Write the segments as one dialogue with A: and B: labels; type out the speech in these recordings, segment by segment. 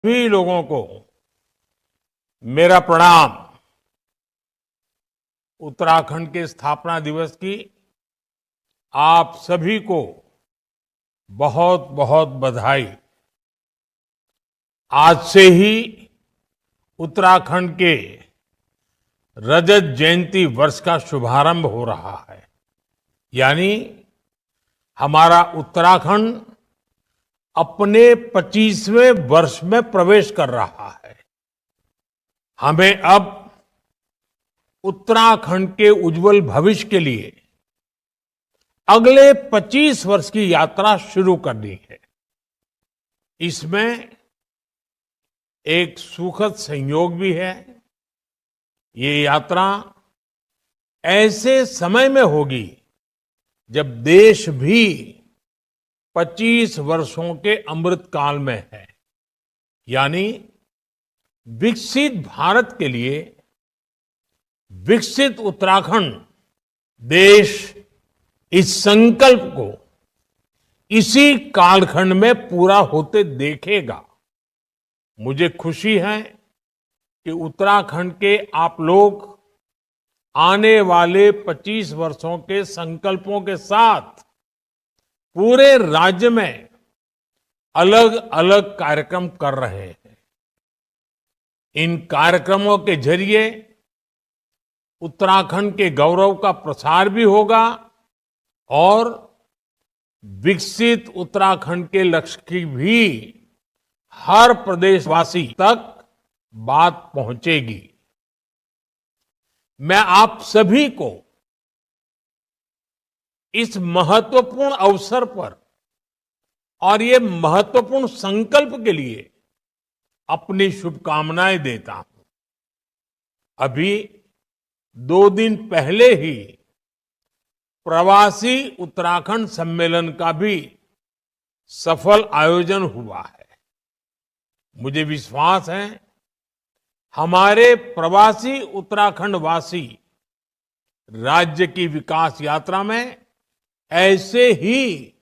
A: सभी लोगों को मेरा प्रणाम। उत्तराखंड के स्थापना दिवस की आप सभी को बहुत बहुत बधाई। आज से ही उत्तराखंड के रजत जयंती वर्ष का शुभारंभ हो रहा है। यानी हमारा उत्तराखंड अपने 25वें वर्ष में प्रवेश कर रहा है। हमें अब उत्तराखंड के उज्जवल भविष्य के लिए अगले 25 वर्ष की यात्रा शुरू करनी है। इसमें एक सुखद संयोग भी है। ये यात्रा ऐसे समय में होगी जब देश भी 25 वर्षों के अमृत काल में है। यानी विकसित भारत के लिए विकसित उत्तराखंड देश इस संकल्प को इसी कालखंड में पूरा होते देखेगा। मुझे खुशी है कि उत्तराखंड के आप लोग आने वाले 25 वर्षों के संकल्पों के साथ पूरे राज्य में अलग अलग कार्यक्रम कर रहे हैं। इन कार्यक्रमों के जरिए उत्तराखंड के गौरव का प्रसार भी होगा और विकसित उत्तराखंड के लक्ष्य की भी हर प्रदेशवासी तक बात पहुंचेगी। मैं आप सभी को इस महत्वपूर्ण अवसर पर और ये महत्वपूर्ण संकल्प के लिए अपनी शुभकामनाएं देता हूं। अभी 2 दिन पहले ही प्रवासी उत्तराखंड सम्मेलन का भी सफल आयोजन हुआ है। मुझे विश्वास है हमारे प्रवासी उत्तराखंड वासी राज्य की विकास यात्रा में ऐसे ही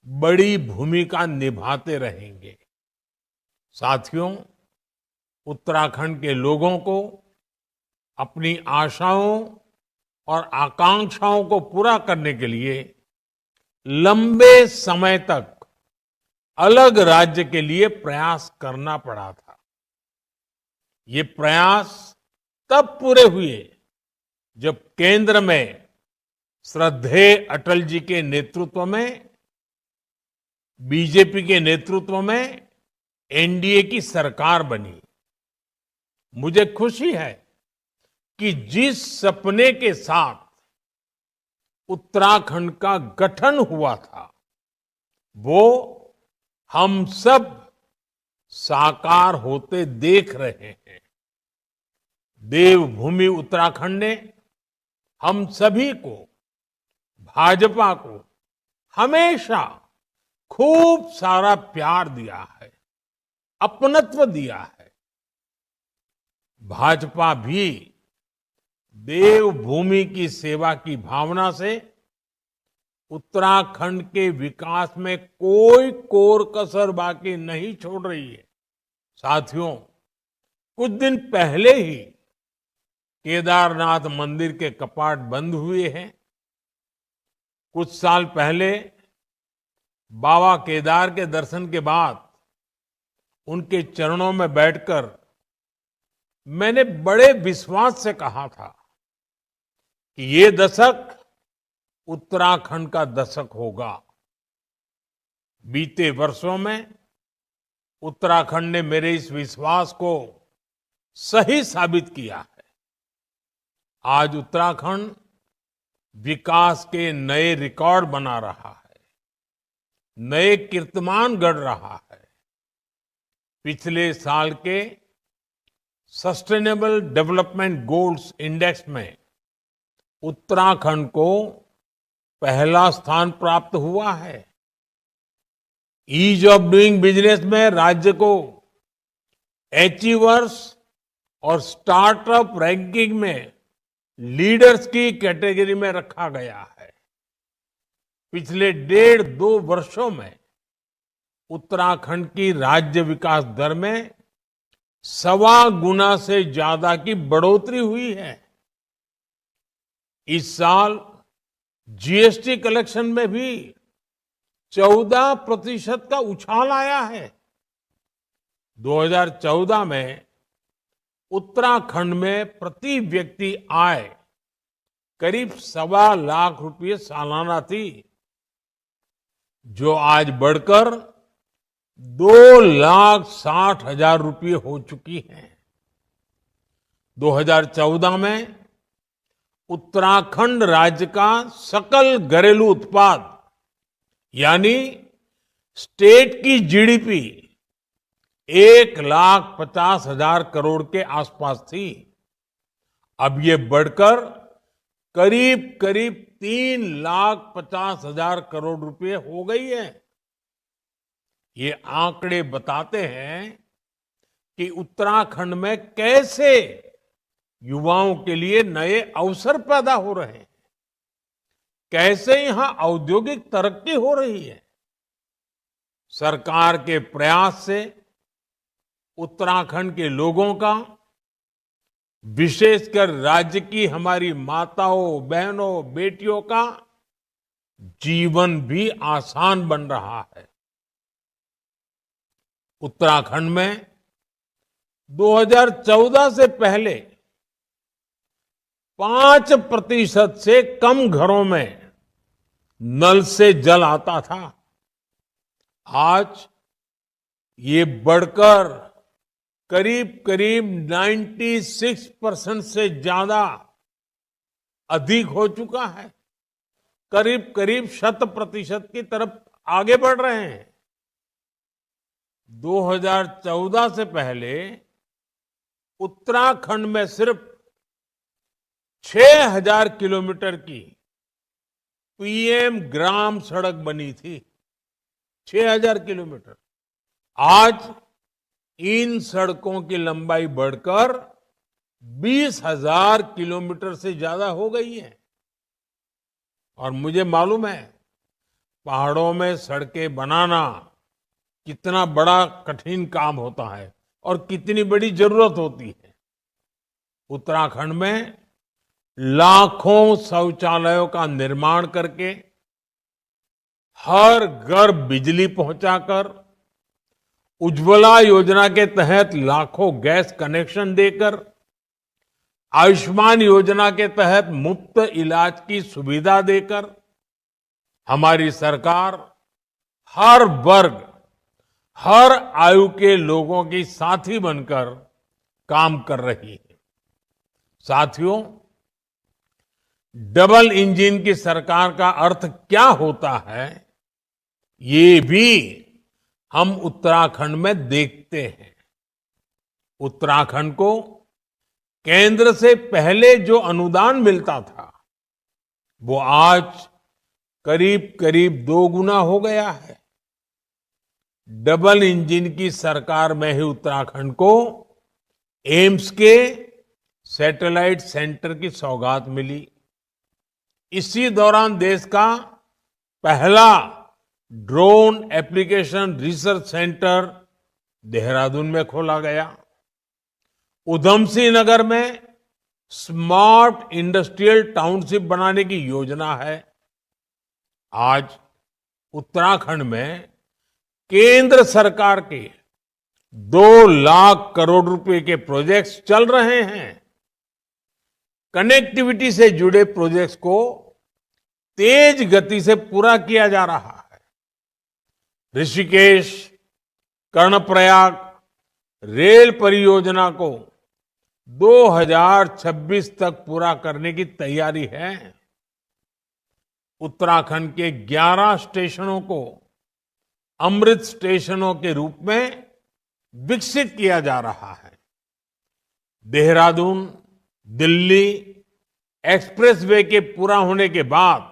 A: बड़ी भूमिका निभाते रहेंगे। साथियों, उत्तराखंड के लोगों को अपनी आशाओं और आकांक्षाओं को पूरा करने के लिए लंबे समय तक अलग राज्य के लिए प्रयास करना पड़ा था। ये प्रयास तब पूरे हुए जब केंद्र में श्रद्धेय अटल जी के नेतृत्व में, बीजेपी के नेतृत्व में एनडीए की सरकार बनी। मुझे खुशी है कि जिस सपने के साथ उत्तराखंड का गठन हुआ था वो हम सब साकार होते देख रहे हैं। देवभूमि उत्तराखंड ने हम सभी को, भाजपा को हमेशा खूब सारा प्यार दिया है, अपनत्व दिया है। भाजपा भी देवभूमि की सेवा की भावना से उत्तराखंड के विकास में कोई कोर कसर बाकी नहीं छोड़ रही है। साथियों, कुछ दिन पहले ही केदारनाथ मंदिर के कपाट बंद हुए हैं। कुछ साल पहले बाबा केदार के दर्शन के बाद उनके चरणों में बैठकर मैंने बड़े विश्वास से कहा था कि ये दशक उत्तराखंड का दशक होगा। बीते वर्षों में उत्तराखंड ने मेरे इस विश्वास को सही साबित किया है। आज उत्तराखंड विकास के नए रिकॉर्ड बना रहा है, नए कीर्तिमान गढ़ रहा है। पिछले साल के सस्टेनेबल डेवलपमेंट गोल्स इंडेक्स में उत्तराखंड को पहला स्थान प्राप्त हुआ है। ईज ऑफ डूइंग बिजनेस में राज्य को अचीवर्स और स्टार्टअप रैंकिंग में लीडर्स की कैटेगरी में रखा गया है। पिछले 1.5-2 वर्षों में उत्तराखंड की राज्य विकास दर में 1.25 गुना से ज्यादा की बढ़ोतरी हुई है। इस साल जीएसटी कलेक्शन में भी 14% का उछाल आया है। 2014 में उत्तराखंड में प्रति व्यक्ति आय करीब 1.25 लाख रुपये सालाना थी, जो आज बढ़कर 2,60,000 रुपये हो चुकी है। 2014 में उत्तराखंड राज्य का सकल घरेलू उत्पाद यानी स्टेट की जीडीपी 1,50,000 करोड़ के आसपास थी। अब ये बढ़कर करीब करीब 3,50,000 करोड़ रुपए हो गई है। ये आंकड़े बताते हैं कि उत्तराखंड में कैसे युवाओं के लिए नए अवसर पैदा हो रहे हैं, कैसे यहां औद्योगिक तरक्की हो रही है। सरकार के प्रयास से उत्तराखंड के लोगों का, विशेषकर राज्य की हमारी माताओं, बहनों, बेटियों का जीवन भी आसान बन रहा है। उत्तराखंड में 2014 से पहले 5% से कम घरों में नल से जल आता था। आज ये बढ़कर करीब करीब 96% से ज्यादा अधिक हो चुका है। करीब करीब 100% की तरफ आगे बढ़ रहे हैं। 2014 से पहले उत्तराखंड में सिर्फ 6,000 किलोमीटर की पीएम ग्राम सड़क बनी थी। 6,000 किलोमीटर। आज इन सड़कों की लंबाई बढ़कर 20,000 किलोमीटर से ज्यादा हो गई है। और मुझे मालूम है पहाड़ों में सड़कें बनाना कितना बड़ा कठिन काम होता है और कितनी बड़ी जरूरत होती है। उत्तराखंड में लाखों शौचालयों का निर्माण करके, हर घर बिजली पहुंचाकर, उज्ज्वला योजना के तहत लाखों गैस कनेक्शन देकर, आयुष्मान योजना के तहत मुफ्त इलाज की सुविधा देकर हमारी सरकार हर वर्ग, हर आयु के लोगों की साथी बनकर काम कर रही है। साथियों, डबल इंजन की सरकार का अर्थ क्या होता है, ये भी हम उत्तराखंड में देखते हैं। उत्तराखंड को केंद्र से पहले जो अनुदान मिलता था, वो आज करीब करीब 2 गुना हो गया है। डबल इंजन की सरकार में ही उत्तराखंड को एम्स के सैटेलाइट सेंटर की सौगात मिली। इसी दौरान देश का पहला drone application research centre Dehradun में खोला गया। उधमसिंह नगर में स्मार्ट इंडस्ट्रियल टाउनशिप बनाने की योजना है। आज उत्तराखंड में केंद्र सरकार के 2 लाख करोड़ रुपए के प्रोजेक्ट्स चल रहे हैं। कनेक्टिविटी से जुड़े प्रोजेक्ट्स को तेज गति से पूरा किया जा रहा है। ऋषिकेश, कर्णप्रयाग रेल परियोजना को 2026 तक पूरा करने की तैयारी है। उत्तराखंड के 11 स्टेशनों को अमृत स्टेशनों के रूप में विकसित किया जा रहा है। देहरादून दिल्ली एक्सप्रेसवे के पूरा होने के बाद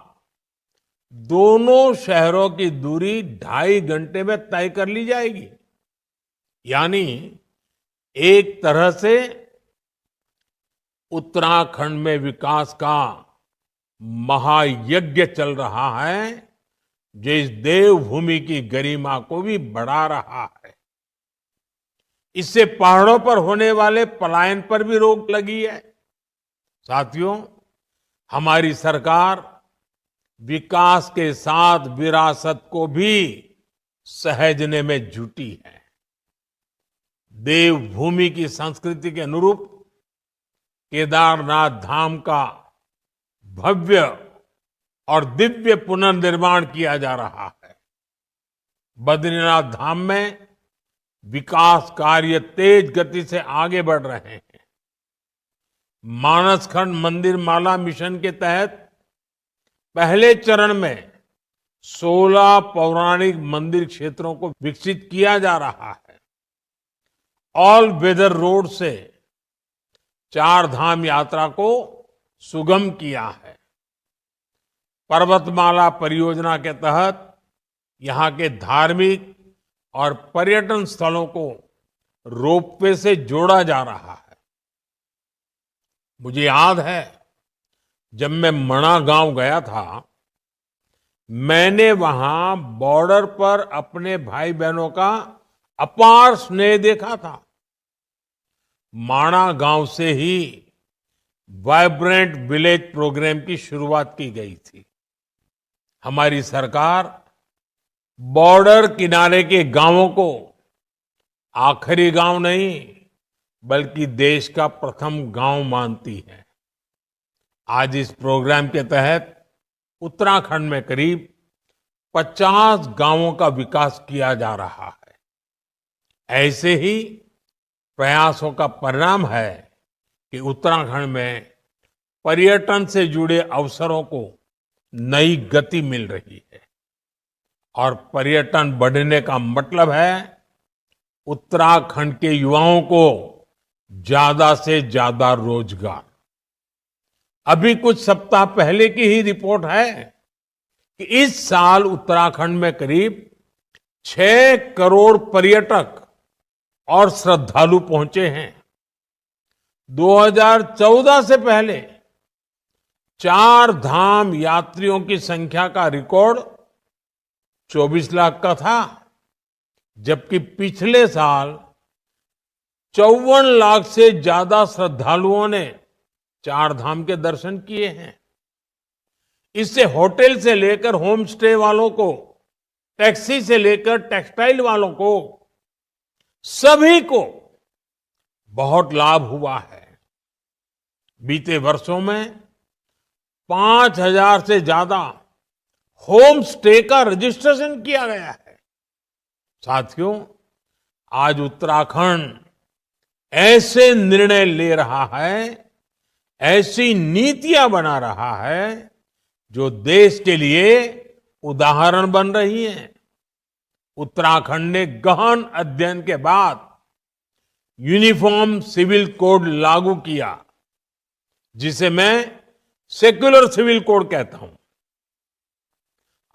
A: दोनों शहरों की दूरी 2.5 घंटे में तय कर ली जाएगी। यानी एक तरह से उत्तराखंड में विकास का महायज्ञ चल रहा है, जो इस देवभूमि की गरिमा को भी बढ़ा रहा है। इससे पहाड़ों पर होने वाले पलायन पर भी रोक लगी है। साथियों, हमारी सरकार विकास के साथ विरासत को भी सहेजने में जुटी है। देवभूमि की संस्कृति के अनुरूप केदारनाथ धाम का भव्य और दिव्य पुनर्निर्माण किया जा रहा है। बद्रीनाथ धाम में विकास कार्य तेज गति से आगे बढ़ रहे हैं। मानसखंड मंदिर माला मिशन के तहत पहले चरण में 16 पौराणिक मंदिर क्षेत्रों को विकसित किया जा रहा है। ऑल वेदर रोड से 4 धाम यात्रा को सुगम किया है। पर्वतमाला परियोजना के तहत यहाँ के धार्मिक और पर्यटन स्थलों को रोपवे से जोड़ा जा रहा है। मुझे याद है, जब मैं मणा गांव गया था, मैंने वहां बॉर्डर पर अपने भाई बहनों का अपार स्नेह देखा था। माणा गांव से ही वाइब्रेंट विलेज प्रोग्राम की शुरुआत की गई थी। हमारी सरकार बॉर्डर किनारे के गांवों को आखिरी गांव नहीं, बल्कि देश का प्रथम गांव मानती है। आज इस प्रोग्राम के तहत उत्तराखंड में करीब 50 गांवों का विकास किया जा रहा है। ऐसे ही प्रयासों का परिणाम है कि उत्तराखंड में पर्यटन से जुड़े अवसरों को नई गति मिल रही है। और पर्यटन बढ़ने का मतलब है उत्तराखंड के युवाओं को ज्यादा से ज्यादा रोजगार। अभी कुछ सप्ताह पहले की ही रिपोर्ट है कि इस साल उत्तराखंड में करीब 6 करोड़ पर्यटक और श्रद्धालु पहुंचे हैं। 2014 से पहले 4 धाम यात्रियों की संख्या का रिकॉर्ड 24 लाख का था, जबकि पिछले साल 54 लाख से ज्यादा श्रद्धालुओं ने 4 धाम के दर्शन किए हैं। इससे होटल से लेकर होम स्टे वालों को, टैक्सी से लेकर टेक्सटाइल वालों को, सभी को बहुत लाभ हुआ है। बीते वर्षों में 5,000 से ज्यादा होम स्टे का रजिस्ट्रेशन किया गया है। साथियों, आज उत्तराखंड ऐसे निर्णय ले रहा है, ऐसी नीतियां बना रहा है जो देश के लिए उदाहरण बन रही हैं। उत्तराखंड ने गहन अध्ययन के बाद यूनिफॉर्म सिविल कोड लागू किया, जिसे मैं सेक्युलर सिविल कोड कहता हूं।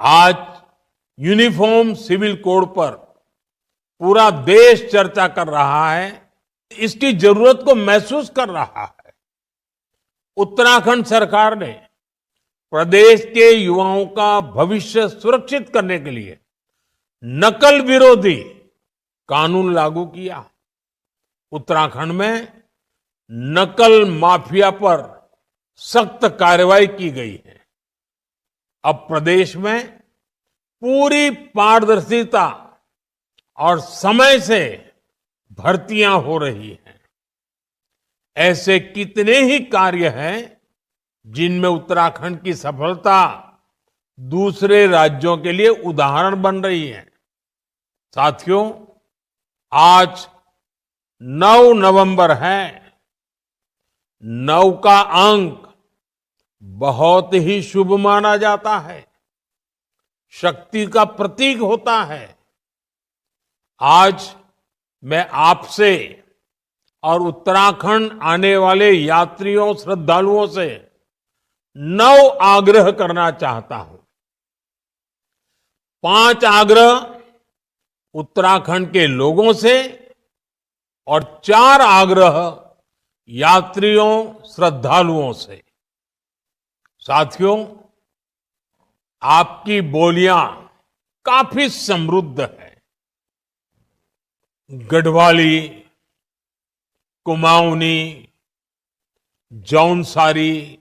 A: आज यूनिफॉर्म सिविल कोड पर पूरा देश चर्चा कर रहा है, इसकी जरूरत को महसूस कर रहा है। उत्तराखंड सरकार ने प्रदेश के युवाओं का भविष्य सुरक्षित करने के लिए नकल विरोधी कानून लागू किया। उत्तराखंड में नकल माफिया पर सख्त कार्रवाई की गई है। अब प्रदेश में पूरी पारदर्शिता और समय से भर्तियां हो रही हैं। ऐसे कितने ही कार्य हैं जिनमें उत्तराखंड की सफलता दूसरे राज्यों के लिए उदाहरण बन रही है। साथियों, आज 9 नवंबर है। 9 का अंक बहुत ही शुभ माना जाता है, शक्ति का प्रतीक होता है। आज मैं आपसे और उत्तराखंड आने वाले यात्रियों, श्रद्धालुओं से 9 आग्रह करना चाहता हूं। 5 आग्रह उत्तराखंड के लोगों से और 4 आग्रह यात्रियों, श्रद्धालुओं से। साथियों, आपकी बोलियां काफी समृद्ध है। गढ़वाली, कुमाऊनी, जौनसारी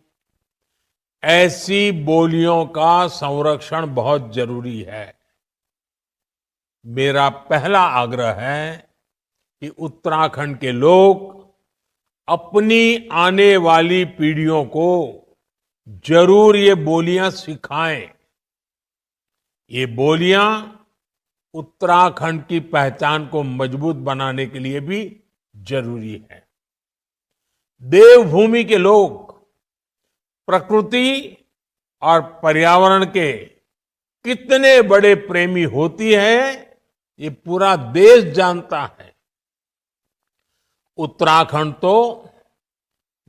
A: ऐसी बोलियों का संरक्षण बहुत जरूरी है। मेरा पहला आग्रह है कि उत्तराखंड के लोग अपनी आने वाली पीढ़ियों को जरूर ये बोलियां सिखाएं। ये बोलियां उत्तराखंड की पहचान को मजबूत बनाने के लिए भी जरूरी है। देवभूमि के लोग प्रकृति और पर्यावरण के कितने बड़े प्रेमी होती है, ये पूरा देश जानता है। उत्तराखंड तो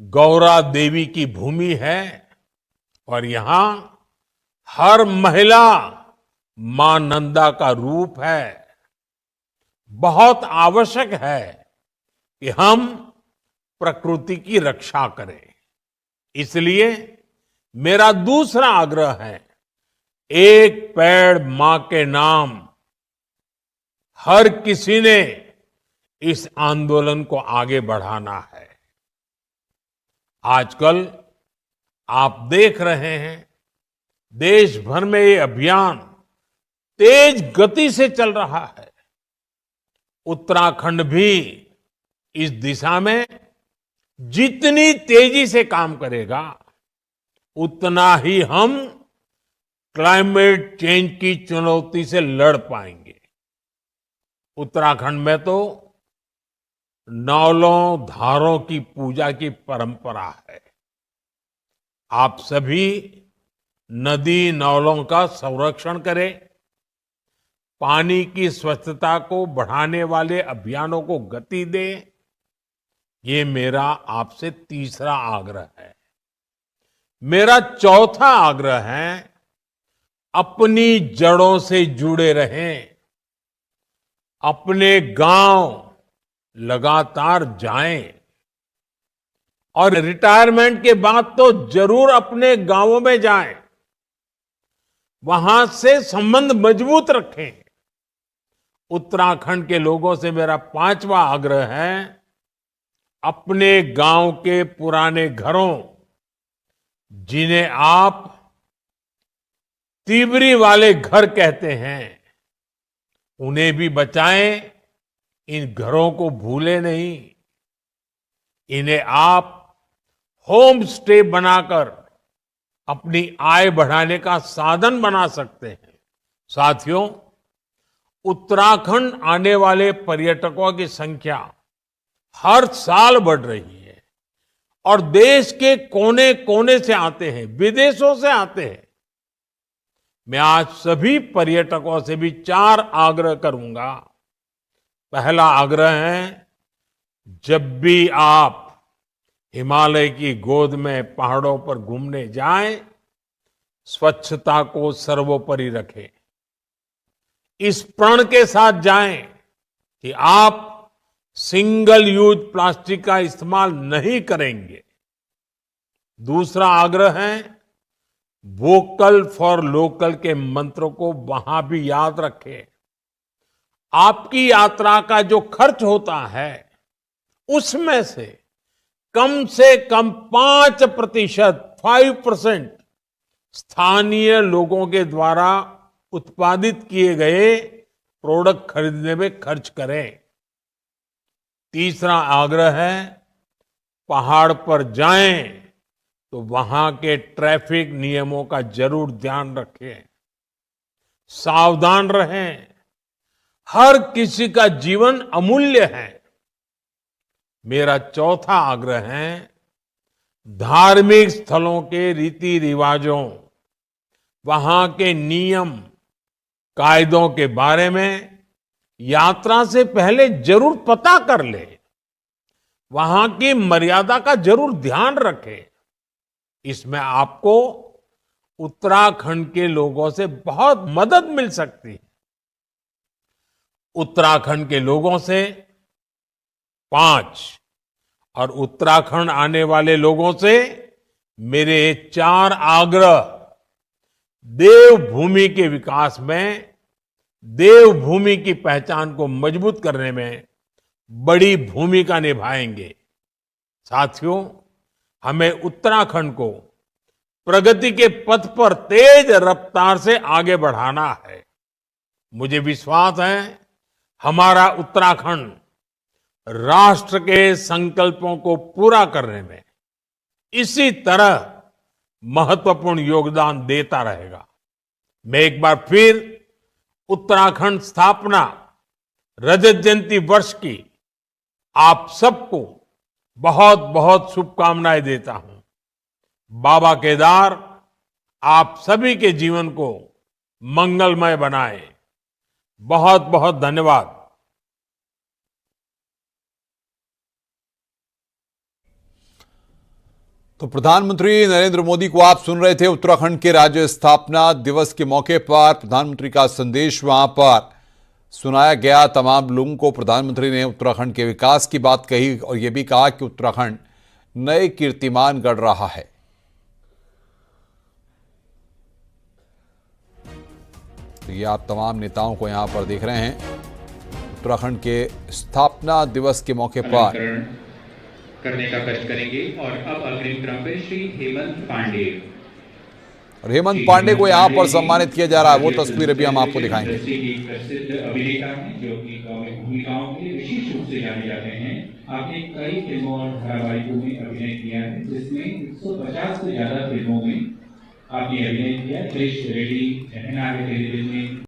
A: गौरा देवी की भूमि है और यहां हर महिला मां नंदा का रूप है। बहुत आवश्यक है कि हम प्रकृति की रक्षा करें। इसलिए मेरा दूसरा आग्रह है, एक पेड़ मां के नाम। हर किसी ने इस आंदोलन को आगे बढ़ाना है। आजकल आप देख रहे हैं, देश भर में ये अभियान तेज गति से चल रहा है। उत्तराखंड भी इस दिशा में जितनी तेजी से काम करेगा, उतना ही हम क्लाइमेट चेंज की चुनौती से लड़ पाएंगे। उत्तराखंड में तो नौलों धारों की पूजा की परंपरा है। आप सभी नदी नौलों का संरक्षण करें। पानी की स्वच्छता को बढ़ाने वाले अभियानों को गति दें। ये मेरा आपसे तीसरा आग्रह है। मेरा चौथा आग्रह है, अपनी जड़ों से जुड़े रहें। अपने गांव लगातार जाएं और रिटायरमेंट के बाद तो जरूर अपने गांवों में जाएं। वहां से संबंध मजबूत रखें। उत्तराखंड के लोगों से मेरा पांचवा आग्रह है, अपने गांव के पुराने घरों, जिन्हें आप तिबरी वाले घर कहते हैं, उन्हें भी बचाएं। इन घरों को भूले नहीं। इन्हें आप होम स्टे बनाकर अपनी आय बढ़ाने का साधन बना सकते हैं। साथियों, उत्तराखंड आने वाले पर्यटकों की संख्या हर साल बढ़ रही है और देश के कोने कोने से आते हैं, विदेशों से आते हैं। मैं आज सभी पर्यटकों से भी 4 आग्रह करूंगा। पहला आग्रह है, जब भी आप हिमालय की गोद में पहाड़ों पर घूमने जाएं, स्वच्छता को सर्वोपरि रखें। इस प्रण के साथ जाएं कि आप सिंगल यूज प्लास्टिक का इस्तेमाल नहीं करेंगे। दूसरा आग्रह है, वोकल फॉर लोकल के मंत्र को वहां भी याद रखें। आपकी यात्रा का जो खर्च होता है, उसमें से कम 5% स्थानीय लोगों के द्वारा उत्पादित किए गए प्रोडक्ट खरीदने में खर्च करें। तीसरा आग्रह है, पहाड़ पर जाएं तो वहां के ट्रैफिक नियमों का जरूर ध्यान रखें। सावधान रहें। हर किसी का जीवन अमूल्य है। मेरा चौथा आग्रह है, धार्मिक स्थलों के रीति रिवाजों, वहां के नियम कायदों के बारे में यात्रा से पहले जरूर पता कर ले। वहां की मर्यादा का जरूर ध्यान रखें। इसमें आपको उत्तराखंड के लोगों से बहुत मदद मिल सकती है। उत्तराखंड के लोगों से 5 और उत्तराखंड आने वाले लोगों से मेरे 4 आग्रह देवभूमि के विकास में देवभूमि की पहचान को मजबूत करने में बड़ी भूमिका निभाएंगे। साथियों, हमें उत्तराखंड को प्रगति के पथ पर तेज रफ्तार से आगे बढ़ाना है। मुझे विश्वास है हमारा उत्तराखंड राष्ट्र के संकल्पों को पूरा करने में इसी तरह महत्वपूर्ण योगदान देता रहेगा। मैं एक बार फिर उत्तराखंड स्थापना रजत जयंती वर्ष की आप सबको बहुत बहुत शुभकामनाएं देता हूं। बाबा केदार आप सभी के जीवन को मंगलमय बनाए। बहुत बहुत धन्यवाद।
B: तो प्रधानमंत्री नरेंद्र मोदी को आप सुन रहे थे। उत्तराखंड के राज्य स्थापना दिवस के मौके पर प्रधानमंत्री का संदेश वहां पर सुनाया गया। तमाम लोगों को प्रधानमंत्री ने उत्तराखंड के विकास की बात कही और यह भी कहा कि उत्तराखंड नए कीर्तिमान गढ़ रहा है। तो ये आप तमाम नेताओं को यहां पर देख रहे हैं। उत्तराखंड के स्थापना दिवस के मौके पर
C: करने का कष्ट करेंगे। और अब अग्रिम क्रम में श्री हेमंत पांडे,
B: और हेमंत पांडे को यहां पर सम्मानित किया जा रहा है। वो तस्वीर अभी हम आपको दिखाएंगे।
C: एक प्रसिद्ध अभिनेता हैं जो कि भूमिकाओं में विशेष रूप से जाने जाते हैं। आपने कई फिल्मों और धारावाहिकों में अभिनय किया है, जिसमें 150 से ज्यादा फिल्मों में आपने अभिनय किया। क्रिश रेड्डी, टेलीविजन में